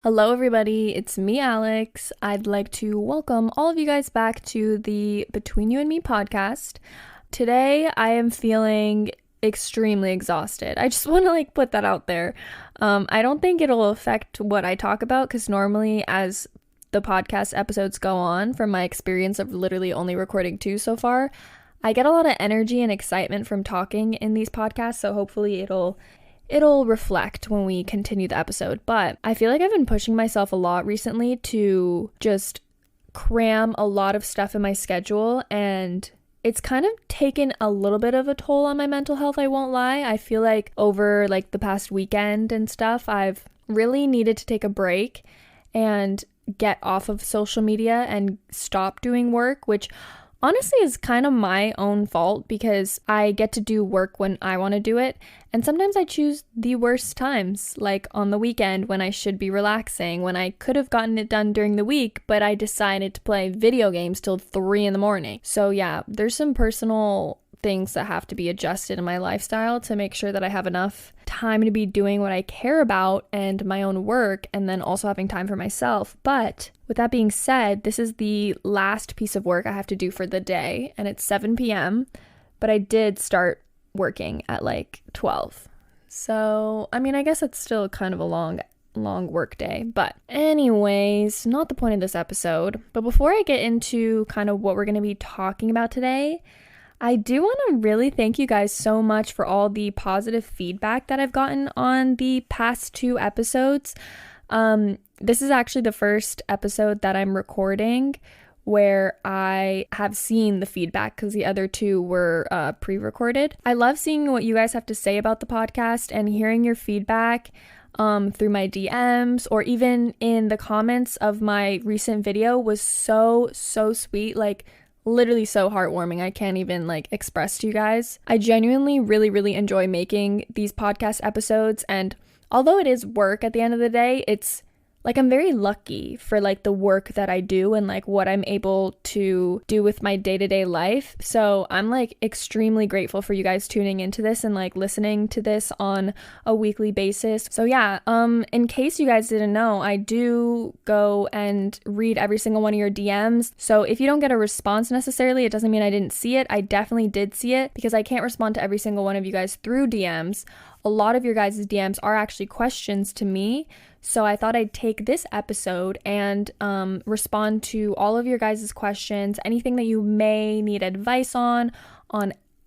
Hello, everybody. It's me, Alex. I'd like to welcome all of you guys back to the Between You and Me podcast. Today, I am feeling extremely exhausted. I just want to put that out there. I don't think it'll affect what I talk about because normally, as the podcast episodes go on, from my experience of literally only recording 2 so far, I get a lot of energy and excitement from talking in these podcasts. So hopefully, it'll reflect when we continue the episode. But I feel like I've been pushing myself a lot recently to just cram a lot of stuff in my schedule, and it's kind of taken a little bit of a toll on my mental health, I won't lie. I feel like over the past weekend and stuff, I've really needed to take a break and get off of social media and stop doing work, which honestly is kind of my own fault because I get to do work when I want to do it. And sometimes I choose the worst times, like on the weekend when I should be relaxing, when I could have gotten it done during the week, but I decided to play video games till 3 in the morning. So yeah, there's some personal things that have to be adjusted in my lifestyle to make sure that I have enough time to be doing what I care about and my own work, and then also having time for myself. But with that being said, this is the last piece of work I have to do for the day, and it's 7 p.m., but I did start working at 12. So, I guess it's still kind of a long work day. But anyways, not the point of this episode. But before I get into kind of what we're going to be talking about today, I do want to really thank you guys so much for all the positive feedback that I've gotten on the past 2 episodes. This is actually the first episode that I'm recording where I have seen the feedback because the other 2 were pre-recorded. I love seeing what you guys have to say about the podcast and hearing your feedback through my DMs or even in the comments of my recent video was so sweet. Literally so heartwarming. I can't even express to you guys. I genuinely really enjoy making these podcast episodes, and although it is work at the end of the day, it's I'm very lucky for the work that I do and what I'm able to do with my day-to-day life. So I'm extremely grateful for you guys tuning into this and listening to this on a weekly basis. So yeah, in case you guys didn't know, I do go and read every single one of your DMs. So if you don't get a response necessarily, it doesn't mean I didn't see it. I definitely did see it because I can't respond to every single one of you guys through DMs. A lot of your guys' DMs are actually questions to me. So I thought I'd take this episode and respond to all of your guys' questions, anything that you may need advice on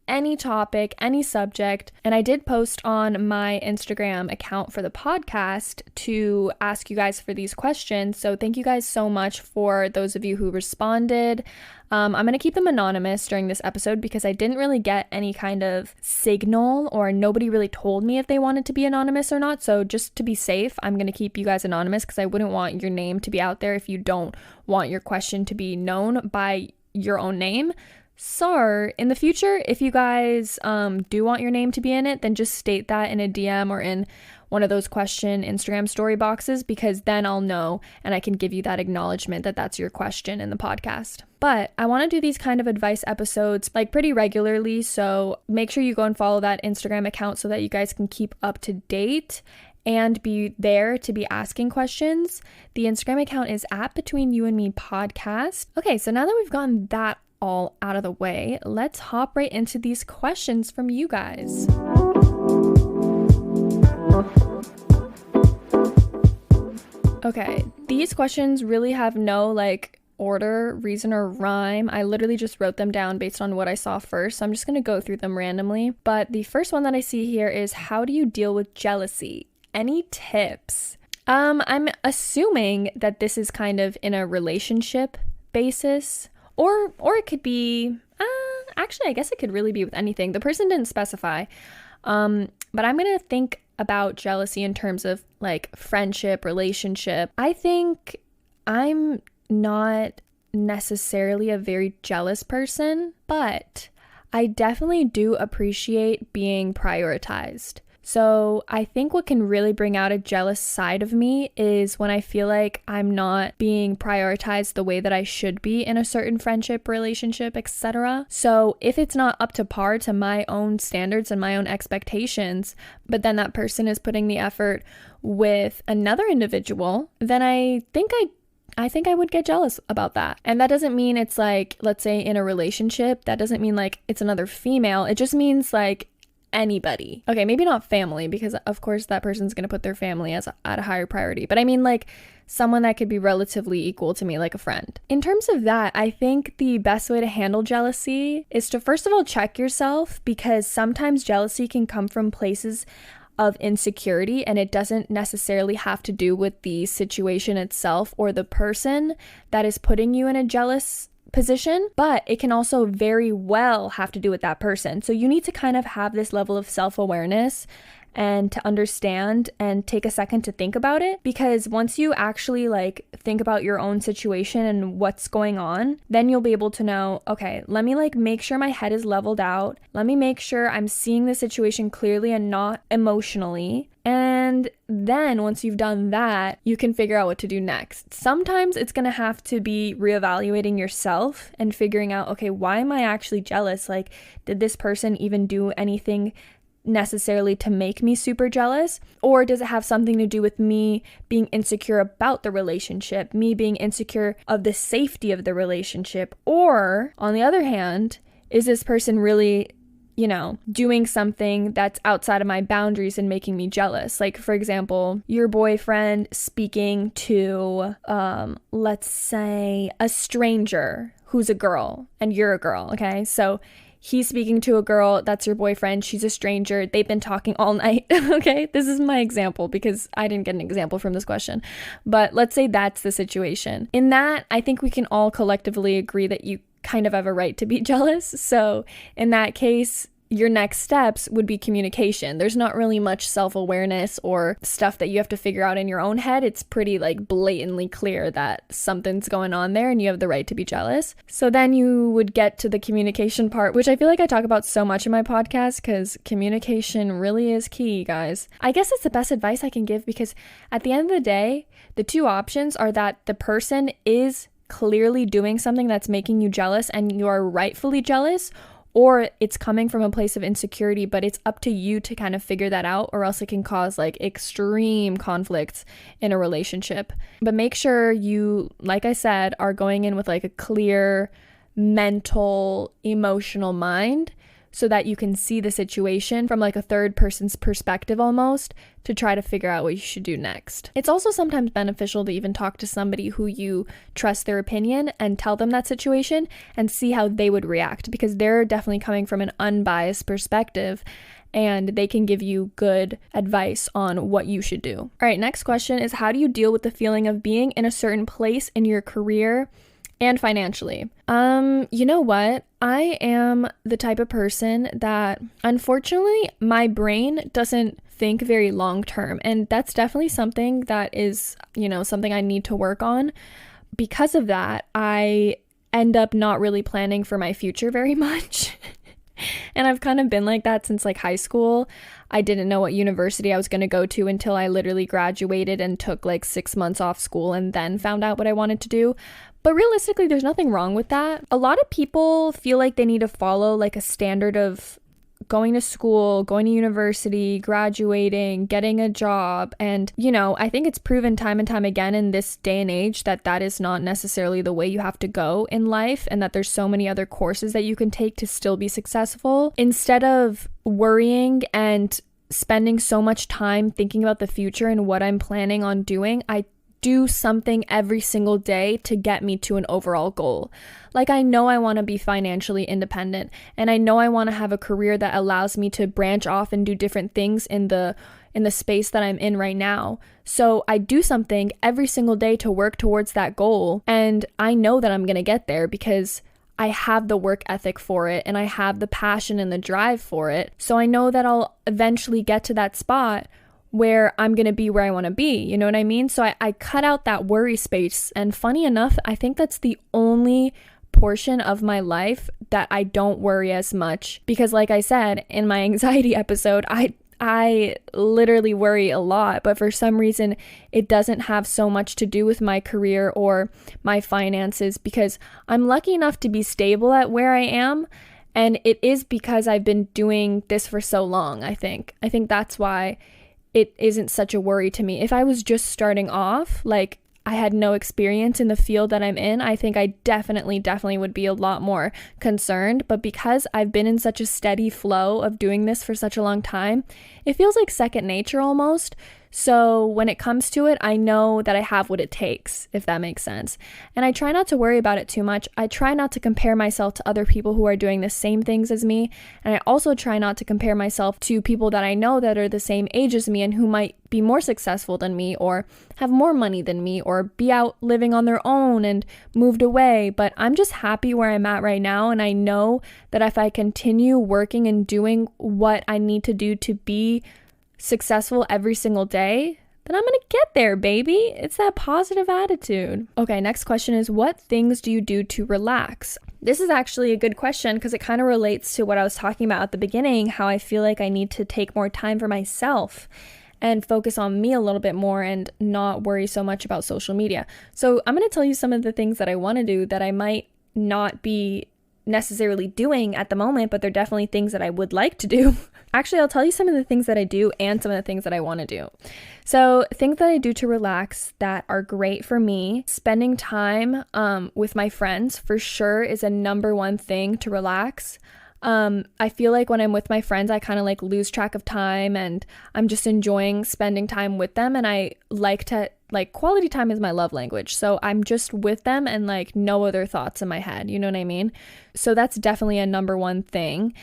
any topic, any subject. And I did post on my Instagram account for the podcast to ask you guys for these questions. So thank you guys so much for those of you who responded. I'm going to keep them anonymous during this episode because I didn't really get any kind of signal or nobody really told me if they wanted to be anonymous or not. So just to be safe, I'm going to keep you guys anonymous because I wouldn't want your name to be out there if you don't want your question to be known by your own name. So in the future, if you guys do want your name to be in it, then just state that in a DM or in one of those question Instagram story boxes, because then I'll know and I can give you that acknowledgement that that's your question in the podcast. But I want to do these kind of advice episodes pretty regularly, so make sure you go and follow that Instagram account so that you guys can keep up to date and be there to be asking questions. The Instagram account is at Between You and Me Podcast. Okay, so now that we've gotten that all out of the way, let's hop right into these questions from you guys. Okay, these questions really have no order, reason, or rhyme. I literally just wrote them down based on what I saw first, so I'm just going to go through them randomly. But the first one that I see here is, how do you deal with jealousy? Any tips? I'm assuming that this is kind of in a relationship basis. Or it could be, actually, I guess it could really be with anything. The person didn't specify. But I'm going to think about jealousy in terms of friendship, relationship. I think I'm not necessarily a very jealous person, but I definitely do appreciate being prioritized. So I think what can really bring out a jealous side of me is when I feel like I'm not being prioritized the way that I should be in a certain friendship, relationship, etc. So if it's not up to par to my own standards and my own expectations, but then that person is putting the effort with another individual, then I think I would get jealous about that. And that doesn't mean it's like, let's say in a relationship, that doesn't mean like it's another female. It just means like anybody. Okay, maybe not family, because of course that person's going to put their family at a higher priority. But I mean like someone that could be relatively equal to me, like a friend. In terms of that, I think the best way to handle jealousy is to first of all check yourself, because sometimes jealousy can come from places of insecurity, and it doesn't necessarily have to do with the situation itself or the person that is putting you in a jealous position, but it can also very well have to do with that person. So you need to kind of have this level of self-awareness and to understand and take a second to think about it, because once you actually like think about your own situation and what's going on, then you'll be able to know, okay, let me like make sure my head is leveled out. Let me make sure I'm seeing the situation clearly and not emotionally. And then once you've done that, you can figure out what to do next. Sometimes it's going to have to be reevaluating yourself and figuring out, okay, why am I actually jealous? Like, did this person even do anything necessarily to make me super jealous? Or does it have something to do with me being insecure about the relationship, me being insecure of the safety of the relationship? Or on the other hand, is this person really, you know, doing something that's outside of my boundaries and making me jealous? Like, for example, your boyfriend speaking to, let's say, a stranger who's a girl and you're a girl, okay? So he's speaking to a girl, that's your boyfriend, she's a stranger, they've been talking all night, okay? This is my example because I didn't get an example from this question. But let's say that's the situation. In that, I think we can all collectively agree that you kind of have a right to be jealous. So in that case, your next steps would be communication. There's not really much self-awareness or stuff that you have to figure out in your own head. It's pretty like blatantly clear that something's going on there and you have the right to be jealous. So then you would get to the communication part, which I feel like I talk about so much in my podcast because communication really is key, guys. I guess it's the best advice I can give, because at the end of the day, the two options are that the person is clearly doing something that's making you jealous and you are rightfully jealous, or it's coming from a place of insecurity, but it's up to you to kind of figure that out, or else it can cause like extreme conflicts in a relationship. But make sure you, like I said, are going in with like a clear mental, emotional mind, so that you can see the situation from like a third person's perspective almost, to try to figure out what you should do next. It's also sometimes beneficial to even talk to somebody who you trust their opinion and tell them that situation and see how they would react, because they're definitely coming from an unbiased perspective and they can give you good advice on what you should do. All right, next question is, how do you deal with the feeling of being in a certain place in your career and financially? You know what? I am the type of person that, unfortunately, my brain doesn't think very long term. And that's definitely something that is, you know, something I need to work on. Because of that, I end up not really planning for my future very much. And I've kind of been like that since like high school. I didn't know what university I was going to go to until I literally graduated and took like 6 months off school and then found out what I wanted to do. But realistically, there's nothing wrong with that. A lot of people feel like they need to follow like a standard of going to school, going to university, graduating, getting a job. And, you know, I think it's proven time and time again in this day and age that that is not necessarily the way you have to go in life, and that there's so many other courses that you can take to still be successful. Instead of worrying and spending so much time thinking about the future and what I'm planning on doing, I do something every single day to get me to an overall goal. Like, I know I want to be financially independent, and I know I want to have a career that allows me to branch off and do different things in the space that I'm in right now. So I do something every single day to work towards that goal, and I know that I'm going to get there because I have the work ethic for it and I have the passion and the drive for it. So I know that I'll eventually get to that spot where I'm going to be where I want to be. You know what I mean? So I cut out that worry space. And funny enough, I think that's the only portion of my life that I don't worry as much. Because like I said in my anxiety episode, I I literally worry a lot, but for some reason it doesn't have so much to do with my career or my finances because I'm lucky enough to be stable at where I am. And it is because I've been doing this for so long, I think. I think that's why it isn't such a worry to me. If I was just starting off, like I had no experience in the field that I'm in, I think I definitely would be a lot more concerned. But because I've been in such a steady flow of doing this for such a long time, it feels like second nature almost. So when it comes to it, I know that I have what it takes, if that makes sense. And I try not to worry about it too much. I try not to compare myself to other people who are doing the same things as me. And I also try not to compare myself to people that I know that are the same age as me and who might be more successful than me or have more money than me or be out living on their own and moved away. But I'm just happy where I'm at right now. And I know that if I continue working and doing what I need to do to be successful every single day, then I'm gonna get there, baby. It's that positive attitude. Okay, next question is, what things do you do to relax? This is actually a good question because it kind of relates to what I was talking about at the beginning, how I feel like I need to take more time for myself and focus on me a little bit more and not worry so much about social media. So I'm going to tell you some of the things that I want to do that I might not be necessarily doing at the moment, but they're definitely things that I would like to do. Actually, I'll tell you some of the things that I do and some of the things that I want to do. So things that I do to relax that are great for me, spending time with my friends for sure is a number one thing to relax. I feel like when I'm with my friends, I kind of like lose track of time and I'm just enjoying spending time with them. And I like to, like, quality time is my love language. So I'm just with them and like no other thoughts in my head. You know what I mean? So that's definitely a number one thing.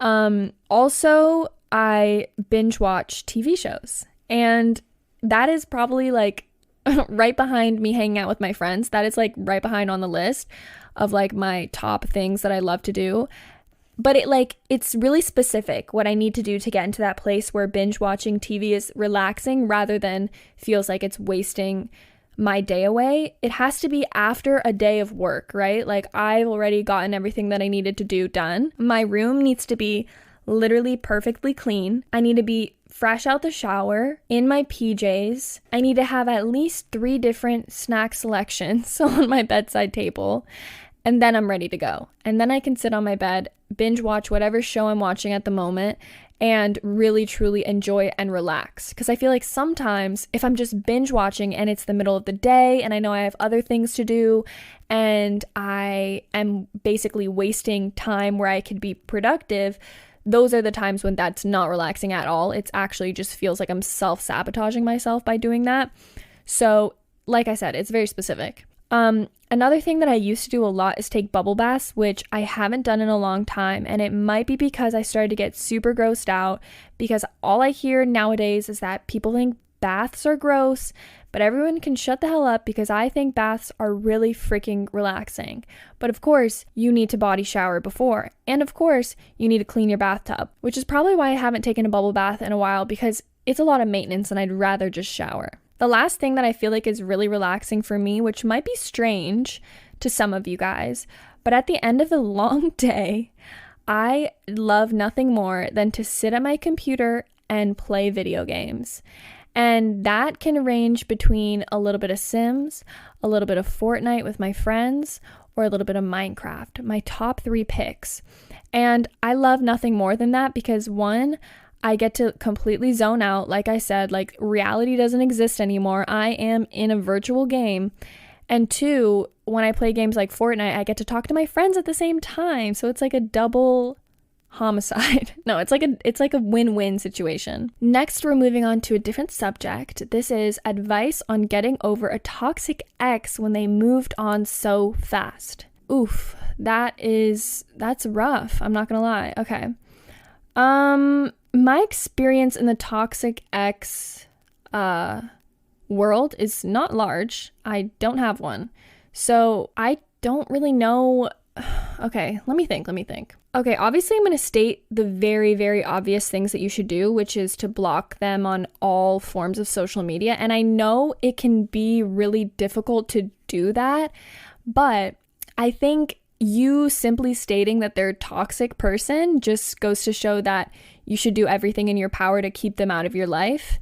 Also, I binge watch TV shows, and that is probably like right behind me hanging out with my friends. That is like right behind on the list of like my top things that I love to do. But it's really specific what I need to do to get into that place where binge watching TV is relaxing rather than feels like it's wasting my day away. It has to be after a day of work, right? Like I've already gotten everything that I needed to do done. My room needs to be literally perfectly clean. I need to be fresh out the shower, in my PJs. I need to have at least 3 different snack selections on my bedside table. And then I'm ready to go. And then I can sit on my bed, binge watch whatever show I'm watching at the moment, and really truly enjoy and relax. Because I feel like sometimes if I'm just binge watching and it's the middle of the day and I know I have other things to do and I am basically wasting time where I could be productive, those are the times when that's not relaxing at all. It's actually just feels like I'm self-sabotaging myself by doing that. So like I said, it's very specific. Another thing that I used to do a lot is take bubble baths, which I haven't done in a long time. And it might be because I started to get super grossed out because all I hear nowadays is that people think baths are gross, but everyone can shut the hell up because I think baths are really freaking relaxing. But of course, you need to body shower before. And of course, you need to clean your bathtub, which is probably why I haven't taken a bubble bath in a while because it's a lot of maintenance and I'd rather just shower. The last thing that I feel like is really relaxing for me, which might be strange to some of you guys, but at the end of a long day, I love nothing more than to sit at my computer and play video games. And that can range between a little bit of Sims, a little bit of Fortnite with my friends, or a little bit of Minecraft. My top 3 picks. And I love nothing more than that because one, I get to completely zone out. Like I said, like reality doesn't exist anymore. I am in a virtual game. And 2, when I play games like Fortnite, I get to talk to my friends at the same time. So it's like a double homicide. No, it's like a win-win situation. Next, we're moving on to a different subject. This is advice on getting over a toxic ex when they moved on so fast. Oof, that's rough. I'm not gonna lie. Okay. My experience in the toxic ex world is not large. I don't have one. So I don't really know. Okay, let me think. Okay, obviously I'm going to state the very, very obvious things that you should do, which is to block them on all forms of social media. And I know it can be really difficult to do that, but I think you simply stating that they're a toxic person just goes to show that you should do everything in your power to keep them out of your life.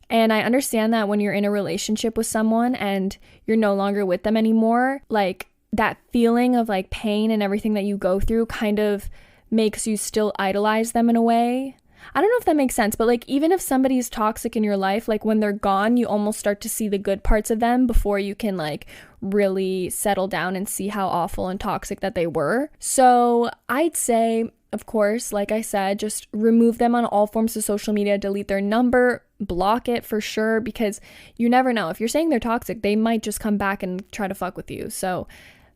And I understand that when you're in a relationship with someone and you're no longer with them anymore, like that feeling of like pain and everything that you go through kind of makes you still idolize them in a way. I don't know if that makes sense, but like even if somebody's toxic in your life, like when they're gone, you almost start to see the good parts of them before you can like really settle down and see how awful and toxic that they were. So I'd say, of course, like I said, just remove them on all forms of social media, delete their number, block it for sure, because you never know. If you're saying they're toxic, they might just come back and try to fuck with you. So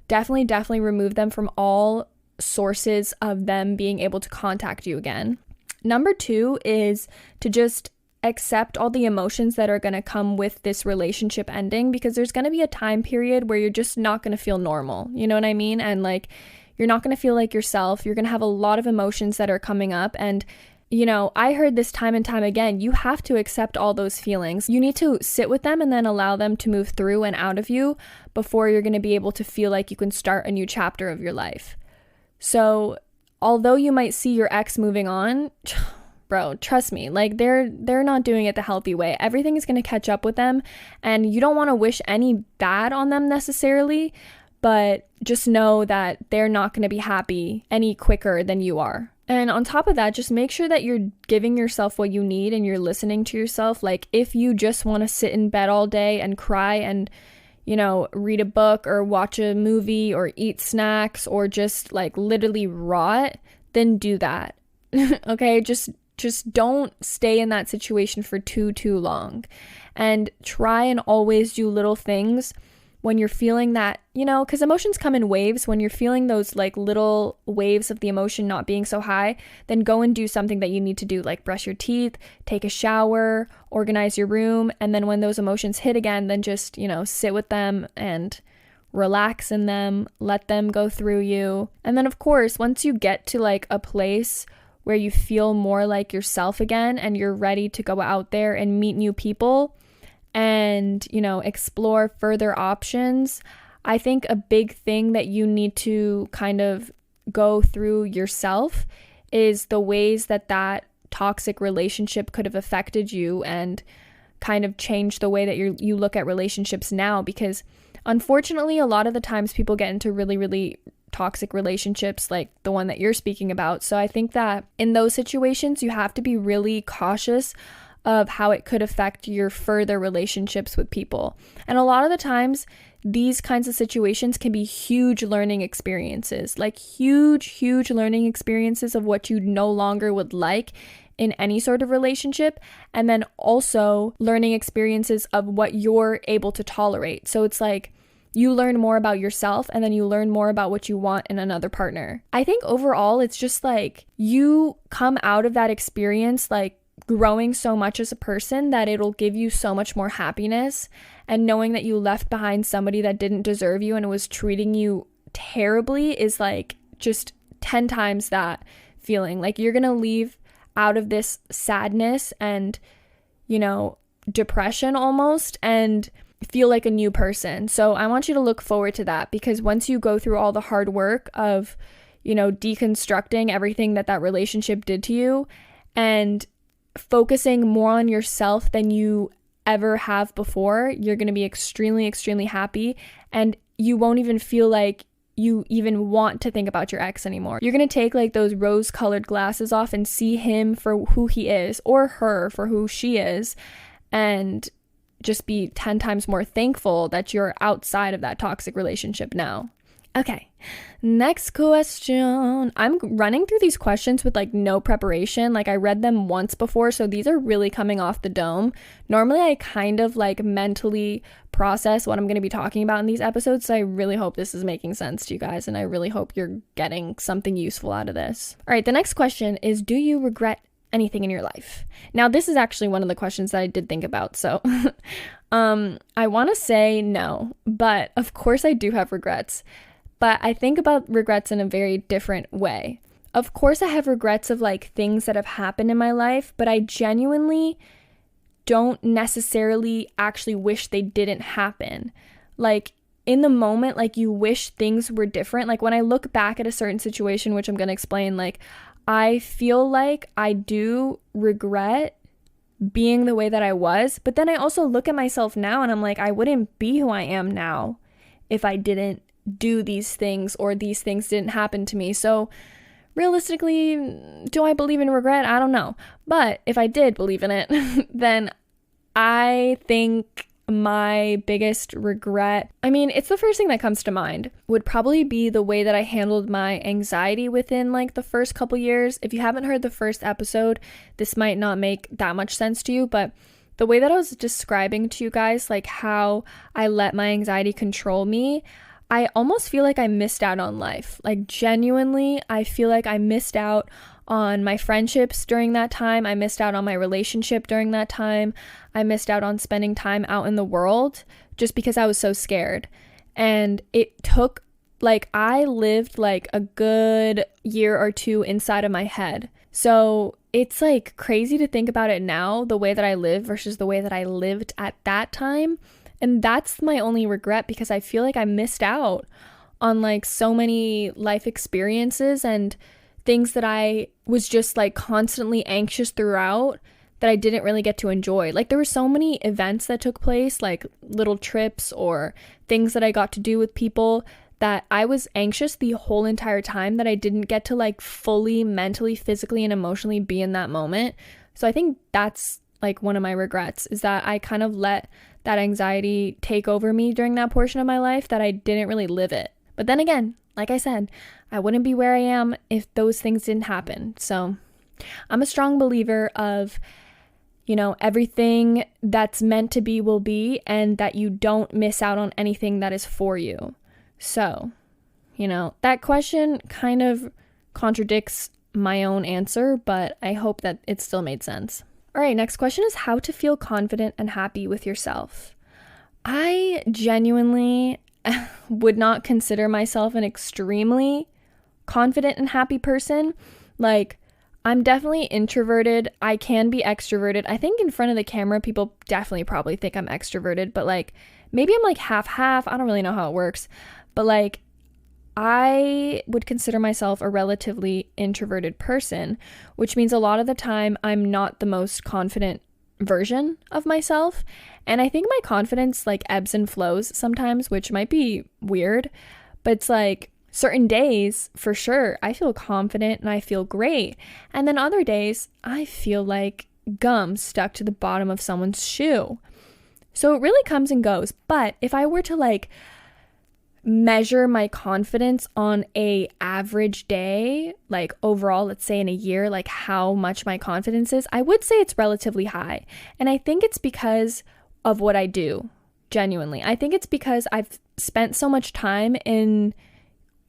definitely remove them from all sources of them being able to contact you again. Number 2 is to just accept all the emotions that are going to come with this relationship ending, because there's going to be a time period where you're just not going to feel normal. You know what I mean? And like, you're not going to feel like yourself. You're going to have a lot of emotions that are coming up. And, you know, I heard this time and time again, you have to accept all those feelings. You need to sit with them and then allow them to move through and out of you before you're going to be able to feel like you can start a new chapter of your life. So although you might see your ex moving on, bro, trust me, like they're not doing it the healthy way. Everything is going to catch up with them, and you don't want to wish any bad on them necessarily, but just know that they're not going to be happy any quicker than you are. And on top of that, just make sure that you're giving yourself what you need and you're listening to yourself. Like if you just want to sit in bed all day and cry and, you know, read a book or watch a movie or eat snacks or just like literally rot, then do that. Okay, just don't stay in that situation for too long, and try and always do little things when you're feeling that, you know, because emotions come in waves. When you're feeling those like little waves of the emotion not being so high, then go and do something that you need to do, like brush your teeth, take a shower, organize your room. And then when those emotions hit again, then just, you know, sit with them and relax in them, let them go through you. And then of course, once you get to like a place where you feel more like yourself again and you're ready to go out there and meet new people and, you know, explore further options, I think a big thing that you need to kind of go through yourself is the ways that that toxic relationship could have affected you and kind of change the way that you look at relationships now. Because unfortunately, a lot of the times people get into really toxic relationships like the one that you're speaking about. So I think that in those situations, you have to be really cautious of how it could affect your further relationships with people. And a lot of the times, these kinds of situations can be huge learning experiences, like huge learning experiences of what you no longer would like in any sort of relationship, and then also learning experiences of what you're able to tolerate. So it's like you learn more about yourself and then you learn more about what you want in another partner. I think overall, it's just like you come out of that experience like growing so much as a person that it'll give you so much more happiness, and knowing that you left behind somebody that didn't deserve you and was treating you terribly is like just 10 times that feeling. Like you're gonna leave out of this sadness and, you know, depression almost and feel like a new person. So I want you to look forward to that, because once you go through all the hard work of, you know, deconstructing everything that relationship did to you and focusing more on yourself than you ever have before, you're going to be extremely happy, and you won't even feel like you even want to think about your ex anymore. You're going to take like those rose-colored glasses off and see him for who he is, or her for who she is, and just be 10 times more thankful that you're outside of that toxic relationship now. Okay, next question. I'm running through these questions with like no preparation. Like I read them once before, so these are really coming off the dome. Normally I kind of like mentally process what I'm going to be talking about in these episodes, so I really hope this is making sense to you guys, and I really hope you're getting something useful out of this. All right, the next question is, do you regret anything in your life? Now, this is actually one of the questions that I did think about, so I want to say no, but of course I do have regrets. But I think about regrets in a very different way. Of course, I have regrets of like things that have happened in my life, but I genuinely don't necessarily actually wish they didn't happen. Like in the moment, like you wish things were different. Like when I look back at a certain situation, which I'm going to explain, like I feel like I do regret being the way that I was, but then I also look at myself now and I'm like, I wouldn't be who I am now if I didn't do these things or these things didn't happen to me. So realistically, do I believe in regret? I don't know. But if I did believe in it, then I think my biggest regret, I mean, it's the first thing that comes to mind, would probably be the way that I handled my anxiety within like the first couple years. If you haven't heard the first episode, this might not make that much sense to you, but the way that I was describing to you guys, like how I let my anxiety control me, I almost feel like I missed out on life. Like genuinely, I feel like I missed out on my friendships during that time. I missed out on my relationship during that time. I missed out on spending time out in the world just because I was so scared. And it took, like, I lived like a good year or two inside of my head. So it's like crazy to think about it now, the way that I live versus the way that I lived at that time. And that's my only regret, because I feel like I missed out on like so many life experiences and things that I was just like constantly anxious throughout that I didn't really get to enjoy. Like there were so many events that took place, like little trips or things that I got to do with people, that I was anxious the whole entire time that I didn't get to like fully mentally, physically, and emotionally be in that moment. So I think that's like one of my regrets, is that I kind of let that anxiety take over me during that portion of my life, that I didn't really live it. But then again, like I said, I wouldn't be where I am if those things didn't happen. So I'm a strong believer of, you know, everything that's meant to be will be, and that you don't miss out on anything that is for you. So, you know, that question kind of contradicts my own answer, but I hope that it still made sense. All right, next question is how to feel confident and happy with yourself. I genuinely would not consider myself an extremely confident and happy person. Like, I'm definitely introverted. I can be extroverted. I think in front of the camera, people definitely probably think I'm extroverted, but like, maybe I'm like half-half. I don't really know how it works, but like, I would consider myself a relatively introverted person, which means a lot of the time I'm not the most confident version of myself. And I think my confidence like ebbs and flows sometimes, which might be weird, but it's like certain days for sure I feel confident and I feel great. And then other days I feel like gum stuck to the bottom of someone's shoe. So it really comes and goes. But if I were to like measure my confidence on a average day, like overall, let's say in a year, like how much my confidence is, I would say it's relatively high. And I think it's because of what I do, genuinely. I think it's because I've spent so much time in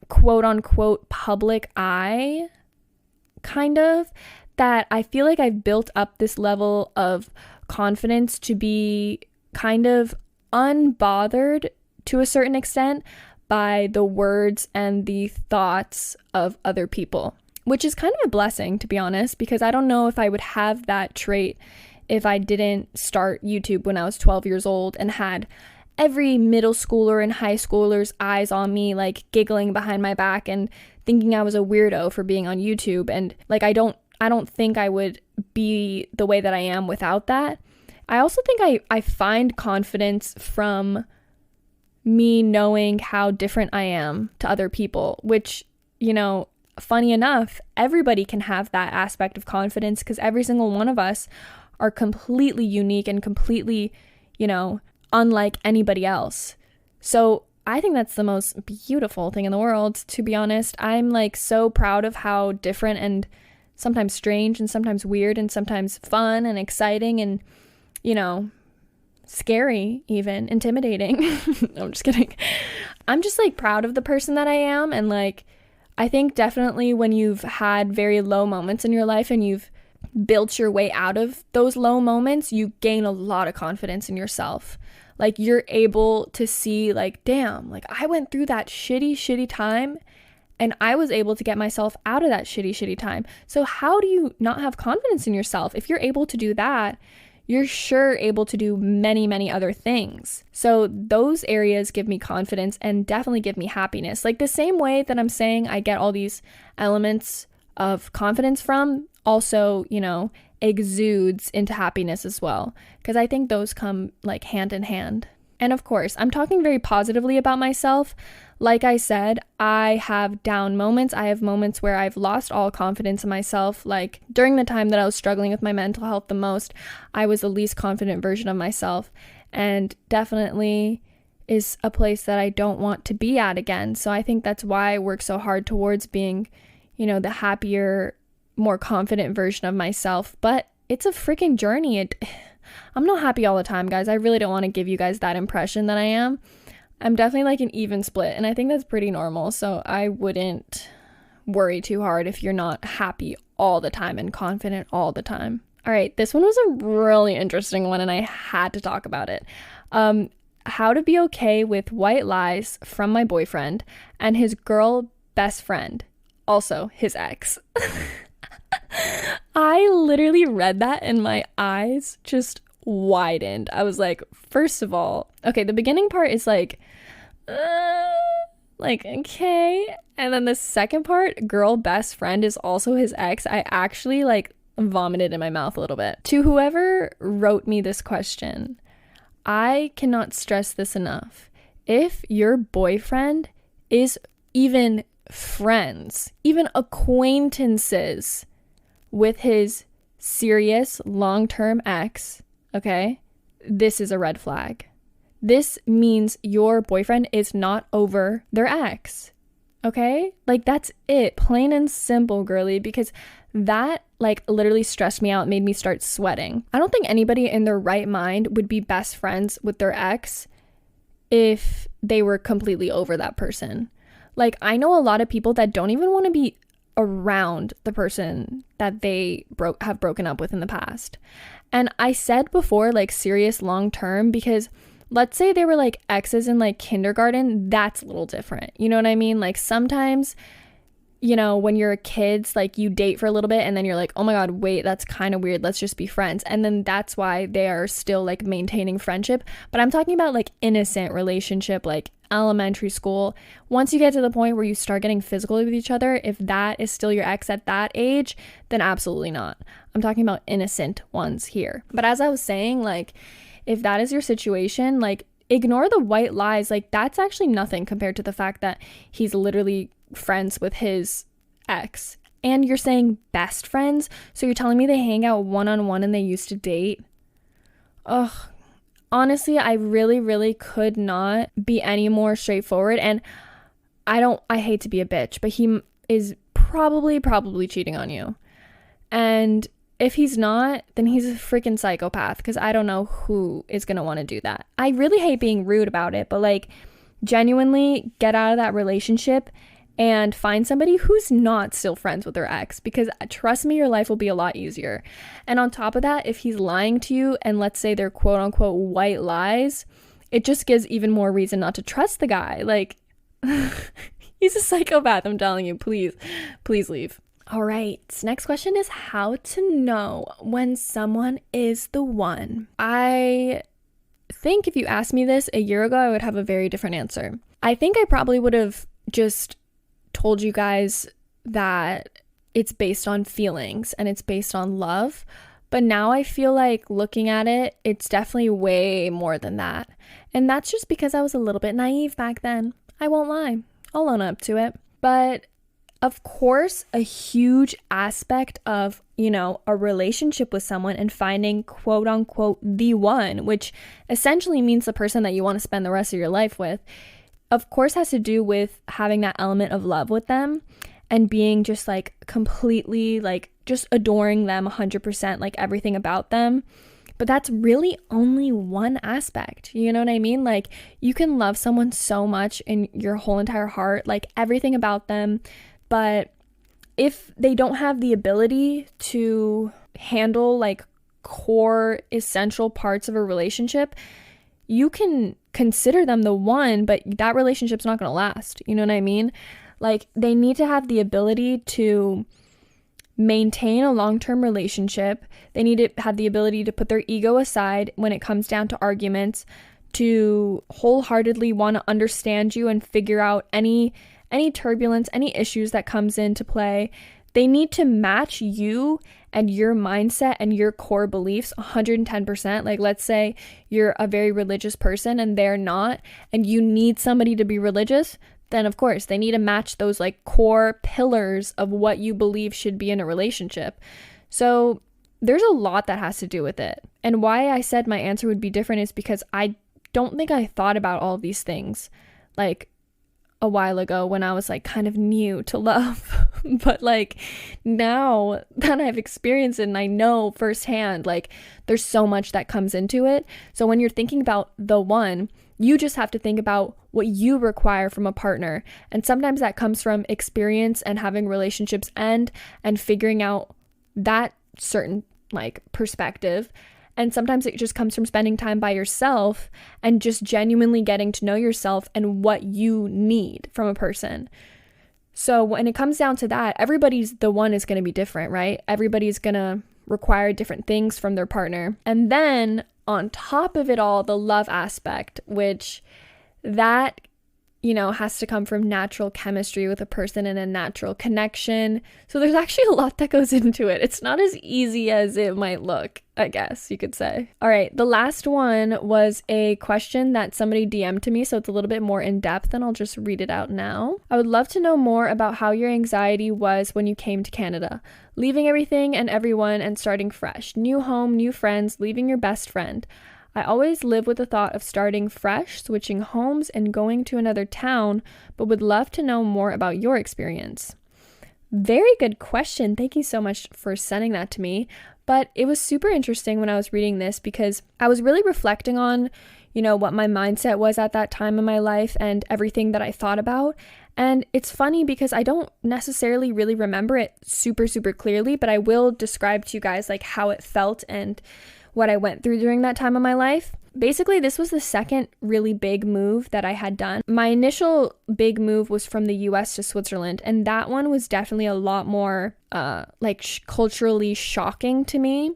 quote unquote public eye, kind of, that I feel like I've built up this level of confidence to be kind of unbothered to a certain extent by the words and the thoughts of other people, which is kind of a blessing, to be honest, because I don't know if I would have that trait if I didn't start YouTube when I was 12 years old and had every middle schooler and high schooler's eyes on me, like giggling behind my back and thinking I was a weirdo for being on YouTube. And like, I don't think I would be the way that I am without that. I also think I find confidence from me knowing how different I am to other people, which, you know, funny enough, everybody can have that aspect of confidence because every single one of us are completely unique and completely, you know, unlike anybody else. So I think that's the most beautiful thing in the world, to be honest. I'm like so proud of how different and sometimes strange and sometimes weird and sometimes fun and exciting and, you know, scary, even intimidating. No, I'm just kidding. I'm just like proud of the person that I am. And like, I think definitely when you've had very low moments in your life and you've built your way out of those low moments, you gain a lot of confidence in yourself. Like you're able to see like, damn, like I went through that shitty time and I was able to get myself out of that shitty time. So how do you not have confidence in yourself? If you're able to do that, you're sure able to do many, many other things. So those areas give me confidence and definitely give me happiness. Like the same way that I'm saying I get all these elements of confidence from also, exudes into happiness as well. Because I think those come like hand in hand. And of course, I'm talking very positively about myself. Like I said, I have down moments. I have moments where I've lost all confidence in myself. Like during the time that I was struggling with my mental health the most, I was the least confident version of myself. And definitely is a place that I don't want to be at again. So I think that's why I work so hard towards being, the happier, more confident version of myself. But it's a freaking journey. I'm not happy all the time, guys. I really don't want to give you guys that impression that I am. I'm definitely like an even split, and I think that's pretty normal. So I wouldn't worry too hard if you're not happy all the time and confident all the time. All right, this one was a really interesting one, and I had to talk about it. How to be okay with white lies from my boyfriend and his girl best friend, also his ex. I literally read that and my eyes just widened. I was like, first of all, okay, the beginning part is like, okay. And then the second part, girl best friend is also his ex. I actually like vomited in my mouth a little bit. To whoever wrote me this question, I cannot stress this enough. If your boyfriend is even friends, even acquaintances with his serious long-term ex, okay, this is a red flag. This means your boyfriend is not over their ex, okay? Like, that's it. Plain and simple, girly, because that, like, literally stressed me out, made me start sweating. I don't think anybody in their right mind would be best friends with their ex if they were completely over that person. Like, I know a lot of people that don't even want to be around the person that they have broken up with in the past. And I said before, like, serious long term, because let's say they were like exes in like kindergarten, that's a little different. You know what I mean? Like sometimes, when you're kids, like you date for a little bit and then you're like, oh my God, wait, that's kind of weird. Let's just be friends. And then that's why they are still like maintaining friendship. But I'm talking about like innocent relationship, like elementary school. Once you get to the point where you start getting physical with each other, if that is still your ex at that age, then absolutely not. I'm talking about innocent ones here. But as I was saying, like, if that is your situation, like, ignore the white lies. Like, that's actually nothing compared to the fact that he's literally friends with his ex. And you're saying best friends? So you're telling me they hang out one-on-one and they used to date? Ugh. Honestly, I really, really could not be any more straightforward. And I hate to be a bitch, but he is probably cheating on you. And if he's not, then he's a freaking psychopath, because I don't know who is going to want to do that. I really hate being rude about it, but like, genuinely get out of that relationship and find somebody who's not still friends with their ex, because trust me, your life will be a lot easier. And on top of that, if he's lying to you and let's say they're quote unquote white lies, it just gives even more reason not to trust the guy. Like, he's a psychopath, I'm telling you. Please leave. All right, next question is how to know when someone is the one. I think if you asked me this a year ago, I would have a very different answer. I think I probably would have just told you guys that it's based on feelings and it's based on love. But now I feel like looking at it, it's definitely way more than that. And that's just because I was a little bit naive back then. I won't lie. I'll own up to it. But of course, a huge aspect of, a relationship with someone and finding quote unquote the one, which essentially means the person that you want to spend the rest of your life with, of course has to do with having that element of love with them and being just like completely like just adoring them 100%, like everything about them. But that's really only one aspect. You know what I mean? Like, you can love someone so much in your whole entire heart, like everything about them. But if they don't have the ability to handle like core essential parts of a relationship, you can consider them the one, but that relationship's not going to last. You know what I mean? Like, they need to have the ability to maintain a long-term relationship. They need to have the ability to put their ego aside when it comes down to arguments, to wholeheartedly want to understand you and figure out any turbulence, any issues that comes into play. They need to match you and your mindset and your core beliefs 110%. Like, let's say you're a very religious person and they're not, and you need somebody to be religious, then of course they need to match those like core pillars of what you believe should be in a relationship. So there's a lot that has to do with it. And why I said my answer would be different is because I don't think I thought about all of these things like a while ago when I was like kind of new to love. But like now that I've experienced it and I know firsthand, like there's so much that comes into it. So when you're thinking about the one, you just have to think about what you require from a partner. And sometimes that comes from experience and having relationships end and figuring out that certain like perspective. And sometimes it just comes from spending time by yourself and just genuinely getting to know yourself and what you need from a person. So when it comes down to that, everybody's the one is going to be different, right? Everybody's going to require different things from their partner. And then on top of it all, the love aspect, which that, you know, has to come from natural chemistry with a person and a natural connection. So there's actually a lot that goes into it. It's not as easy as it might look, I guess you could say. All right, the last one was a question that somebody DM'd to me, so it's a little bit more in depth, and I'll just read it out now. I would love to know more about how your anxiety was when you came to Canada, leaving everything and everyone and starting fresh. New home, new friends, leaving your best friend. I always live with the thought of starting fresh, switching homes, and going to another town, but would love to know more about your experience. Very good question. Thank you so much for sending that to me. But it was super interesting when I was reading this because I was really reflecting on, you know, what my mindset was at that time in my life and everything that I thought about. And it's funny because I don't necessarily really remember it super, super clearly, but I will describe to you guys like how it felt and what I went through during that time of my life. Basically, this was the second really big move that I had done. My initial big move was from the US to Switzerland, and that one was definitely a lot more culturally shocking to me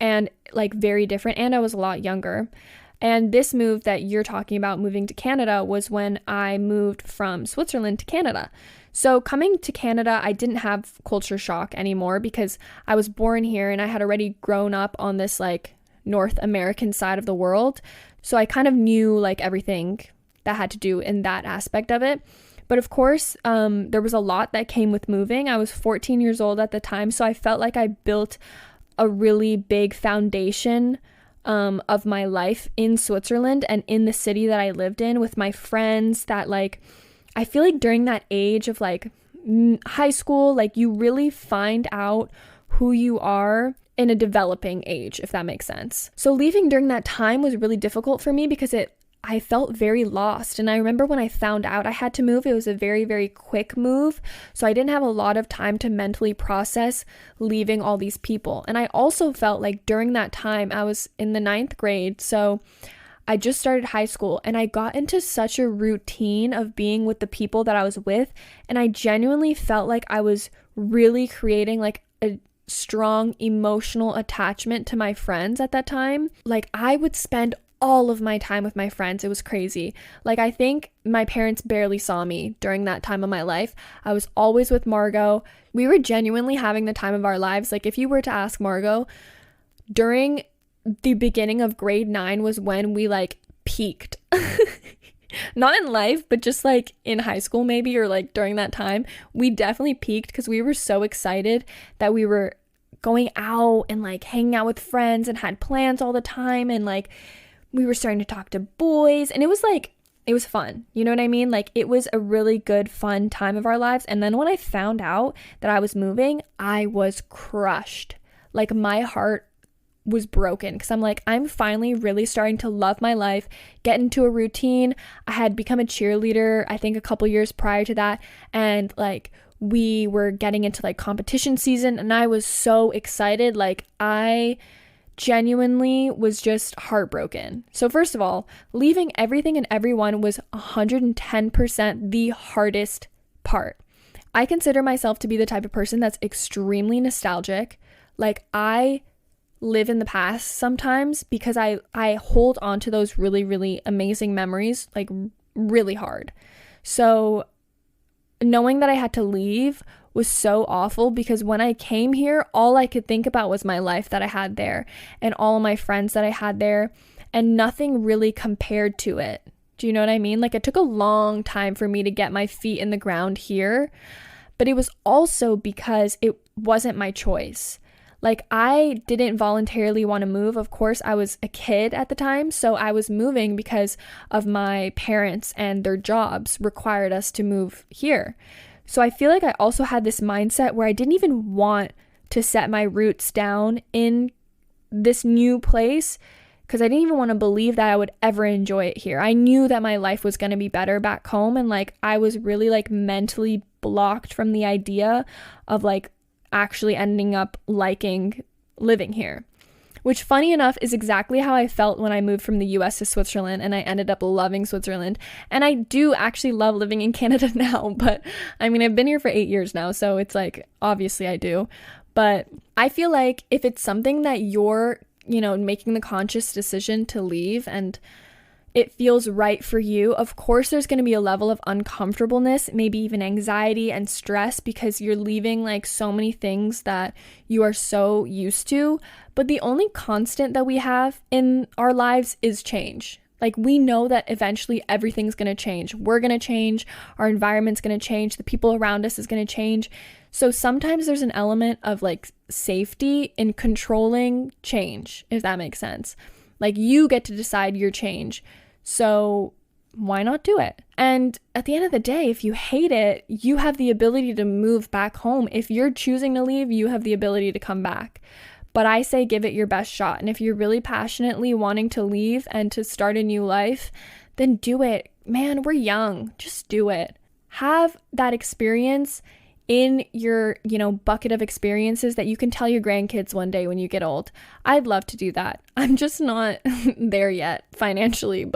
and like very different, and I was a lot younger. And this move that you're talking about, moving to Canada, was when I moved from Switzerland to Canada. So coming to Canada, I didn't have culture shock anymore because I was born here and I had already grown up on this like North American side of the world. So I kind of knew like everything that had to do in that aspect of it. But of course, there was a lot that came with moving. I was 14 years old at the time, so I felt like I built a really big foundation of my life in Switzerland and in the city that I lived in with my friends that like, I feel like during that age of like high school, like you really find out who you are in a developing age, if that makes sense. So leaving during that time was really difficult for me because I felt very lost. And I remember when I found out I had to move, it was a very, very quick move. So I didn't have a lot of time to mentally process leaving all these people. And I also felt like during that time, I was in the 9th grade. So I just started high school and I got into such a routine of being with the people that I was with. And I genuinely felt like I was really creating like a strong emotional attachment to my friends at that time. Like I would spend all of my time with my friends. It was crazy. Like I think my parents barely saw me during that time of my life. I was always with Margot. We were genuinely having the time of our lives. Like if you were to ask Margot, during the beginning of grade 9 was when we like peaked. Not in life, but just like in high school maybe, or like during that time, we definitely peaked because we were so excited that we were going out and like hanging out with friends and had plans all the time. And like we were starting to talk to boys and it was fun. You know what I mean? Like it was a really good, fun time of our lives. And then when I found out that I was moving, I was crushed. Like my heart was broken because I'm like, I'm finally really starting to love my life, get into a routine. I had become a cheerleader, I think a couple years prior to that. And like we were getting into like competition season and I was so excited. Like I genuinely was just heartbroken. So first of all, leaving everything and everyone was 110% the hardest part. I consider myself to be the type of person that's extremely nostalgic. Like I live in the past sometimes because I hold on to those really, really amazing memories like really hard. So knowing that I had to leave was so awful because when I came here, all I could think about was my life that I had there and all of my friends that I had there, and nothing really compared to it. Do you know what I mean? Like, it took a long time for me to get my feet in the ground here, but it was also because it wasn't my choice. Like, I didn't voluntarily want to move. Of course, I was a kid at the time, so I was moving because of my parents and their jobs required us to move here. So I feel like I also had this mindset where I didn't even want to set my roots down in this new place because I didn't even want to believe that I would ever enjoy it here. I knew that my life was going to be better back home, and like I was really like mentally blocked from the idea of like actually ending up liking living here, which funny enough is exactly how I felt when I moved from the US to Switzerland, and I ended up loving Switzerland. And I do actually love living in Canada now, but I mean, I've been here for 8 years now, so it's like obviously I do. But I feel like if it's something that you're, making the conscious decision to leave and it feels right for you, of course there's going to be a level of uncomfortableness, maybe even anxiety and stress, because you're leaving like so many things that you are so used to. But the only constant that we have in our lives is change. Like, we know that eventually everything's going to change. We're going to change. Our environment's going to change. The people around us is going to change. So sometimes there's an element of like safety in controlling change, if that makes sense. Like, you get to decide your change. So why not do it? And at the end of the day, if you hate it, you have the ability to move back home. If you're choosing to leave, you have the ability to come back. But I say give it your best shot. And if you're really passionately wanting to leave and to start a new life, then do it. Man, we're young. Just do it. Have that experience in your, bucket of experiences that you can tell your grandkids one day when you get old. I'd love to do that. I'm just not there yet financially,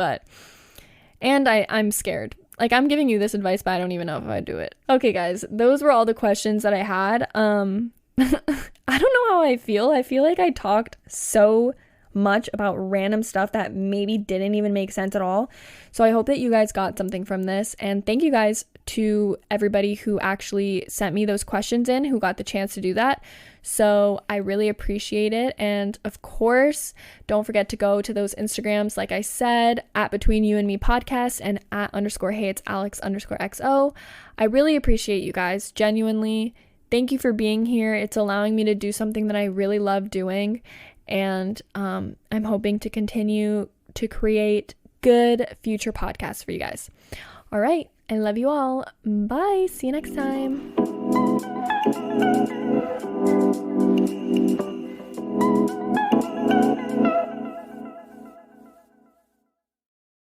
and I'm scared. Like, I'm giving you this advice, but I don't even know if I'd do it. Okay, guys, those were all the questions that I had. I don't know how I feel. I feel like I talked so much about random stuff that maybe didn't even make sense at all. So I hope that you guys got something from this, and thank you guys to everybody who actually sent me those questions in, who got the chance to do that. So I really appreciate it. And of course, don't forget to go to those Instagrams, like I said, at Between You and Me Podcast and @_hey it's Alex_XO. I really appreciate you guys, genuinely. Thank you for being here. It's allowing me to do something that I really love doing. And I'm hoping to continue to create good future podcasts for you guys. All right. I love you all. Bye. See you next time.